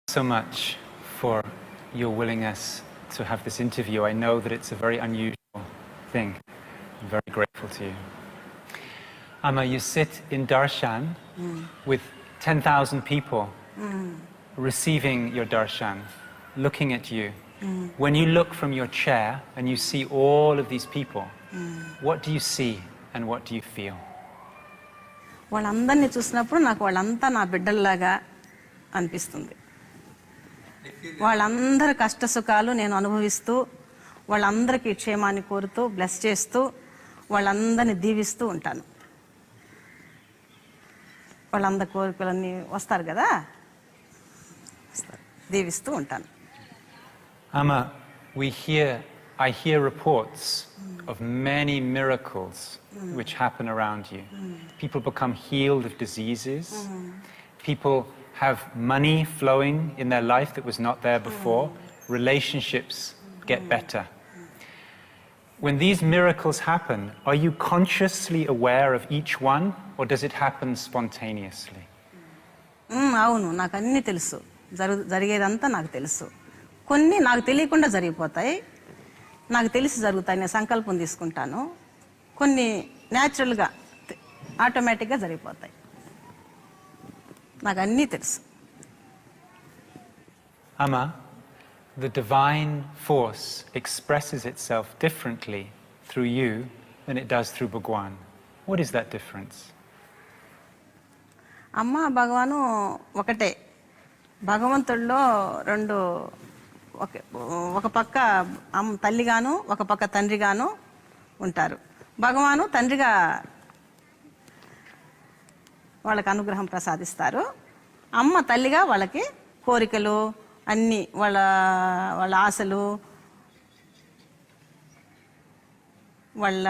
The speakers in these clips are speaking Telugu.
So much for your willingness to have this interview. I know that it's a very unusual thing. I'm very grateful to you. Amma, you sit in darshan with 10,000 people receiving your darshan, looking at you. When you look from your chair and you see all of these people, what do you see and what do you feel? వాళ్ళందరినీ చూసినప్పుడు నాకు వాళ్ళంతా నా బిడ్డల్లాగా అనిపిస్తుంది. వాళ్ళందరి కష్ట సుఖాలు నేను అనుభవిస్తూ, వాళ్ళందరికీ క్షేమాన్ని కోరుతూ, బ్లెస్ చేస్తూ, వాళ్ళందరినీ దీవిస్తూ ఉంటాను. వాళ్ళందరి కోరికలన్నీ వస్తారు కదా, దీవిస్తూ ఉంటాను. Amma, I hear reports of many miracles which happen around you. People become healed of diseases. People have money flowing in their life that was not there before. Relationships get better. When these miracles happen, are you consciously aware of each one, or does it happen spontaneously? అవును, నాకు అన్నీ తెలుసు. జరిగేదంతా నాకు తెలుసు. కొన్ని నాకు తెలియకుండా జరిగిపోతాయి, నాకు తెలిసి జరుగుతాయి. నేను సంకల్పం తీసుకుంటాను. కొన్ని న్యాచురల్గా ఆటోమేటిక్గా జరిగిపోతాయి. నాకు అన్నీ తెలుసు. Amma, the divine force expresses itself differently through you than it does through Bhagwan. What is that difference? అమ్మ భగవాను ఒకటే. భగవంతుడిలో రెండు, ఒక పక్క తల్లిగాను ఒక పక్క తండ్రిగాను ఉంటారు. భగవాను తండ్రిగా వాళ్ళకి అనుగ్రహం ప్రసాదిస్తారు. అమ్మ తల్లిగా వాళ్ళకి కోరికలు అన్నీ, వాళ్ళ ఆశలు, వాళ్ళ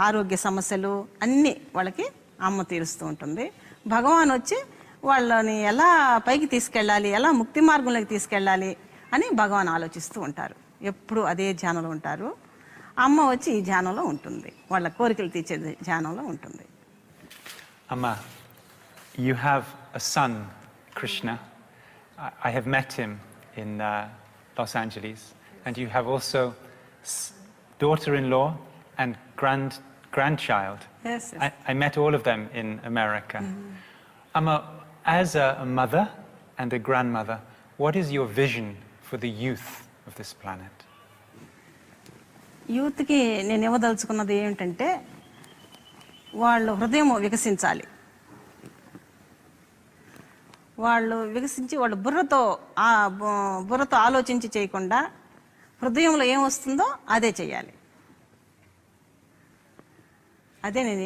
ఆరోగ్య సమస్యలు అన్నీ వాళ్ళకి అమ్మ తీరుస్తూ ఉంటుంది. భగవాన్ వచ్చి వాళ్ళని ఎలా పైకి తీసుకెళ్ళాలి, ఎలా ముక్తి మార్గంలోకి తీసుకెళ్ళాలి అని భగవాన్ ఆలోచిస్తూ ఉంటారు. ఎప్పుడు అదే ధ్యానంలో ఉంటారు. అమ్మ వచ్చి ఈ ధ్యానంలో ఉంటుంది, వాళ్ళ కోరికలు తీర్చే ధ్యానంలో ఉంటుంది. Amma, you have a son, Krishna. I have met him in Los Angeles, and you have also daughter-in-law and grandchild. Yes, yes. I met all of them in America. Amma, as a mother and a grandmother, what is your vision for the youth of this planet? యూత్కి నేను ఇవ్వదలుచుకున్నది ఏమిటంటే, వాళ్ళు హృదయం వికసించాలి. వాళ్ళు వికసించి వాళ్ళ బుర్రతో ఆలోచించి చేయకుండా హృదయంలో ఏం వస్తుందో అదే చేయాలి. అదే నేను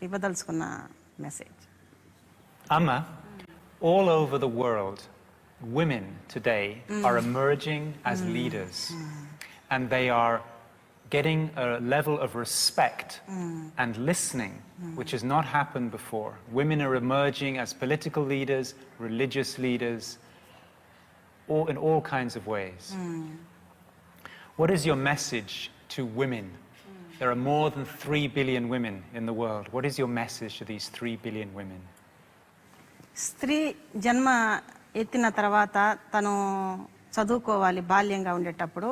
ఇవ్వదలుచుకున్న message. Amma, all over the world, women today are emerging as leaders, and they are getting a level of respect and listening which has not happened before. Women are emerging as political leaders, religious leaders, in all kinds of ways. What is your message to women? There are more than 3 billion women in the world. What is your message to these 3 billion women? స్త్రీ జన్మ ఎత్తిన తర్వాత తను చదువుకోవాలి బాల్యంగా ఉండేటప్పుడు.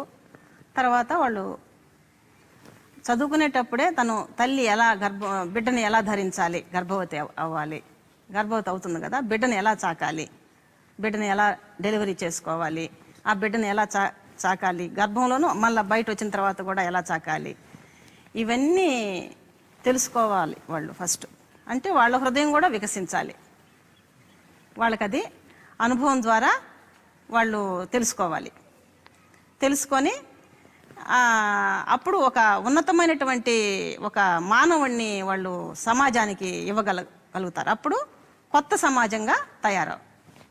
తర్వాత వాళ్ళు చదువుకునేటప్పుడే తను తల్లి ఎలా బిడ్డని ఎలా ధరించాలి, గర్భవతి అవ్వాలి, గర్భవతి అవుతుంది కదా, బిడ్డని ఎలా చాకాలి, బిడ్డని ఎలా డెలివరీ చేసుకోవాలి, ఆ బిడ్డని ఎలా చాకాలి, గర్భంలోనూ మళ్ళీ బయట వచ్చిన తర్వాత కూడా ఎలా చాకాలి, ఇవన్నీ తెలుసుకోవాలి వాళ్ళు ఫస్ట్. అంటే వాళ్ళ హృదయం కూడా వికసించాలి. వాళ్ళకి అది అనుభవం ద్వారా వాళ్ళు తెలుసుకోవాలి. తెలుసుకొని అప్పుడు ఒక ఉన్నతమైనటువంటి ఒక మానవుణ్ణి వాళ్ళు సమాజానికి ఇవ్వగలుగుతారు. అప్పుడు కొత్త సమాజంగా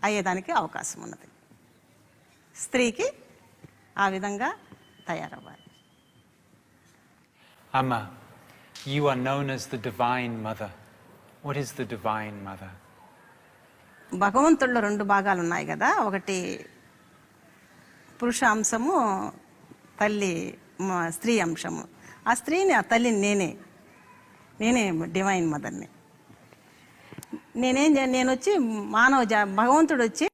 అయ్యేదానికి అవకాశం ఉన్నది. స్త్రీకి ఆ విధంగా తయారవ్వాలి. Amma, you are known as the Divine Mother. What is the Divine Mother? భగవంతుల్లో రెండు భాగాలు ఉన్నాయి కదా, ఒకటి పురుష అంశము, స్త్రీ అంశము. ఆ స్త్రీని, ఆ తల్లిని నేనే డివైన్ మదర్ని. నేను వచ్చి భగవంతుడు వచ్చి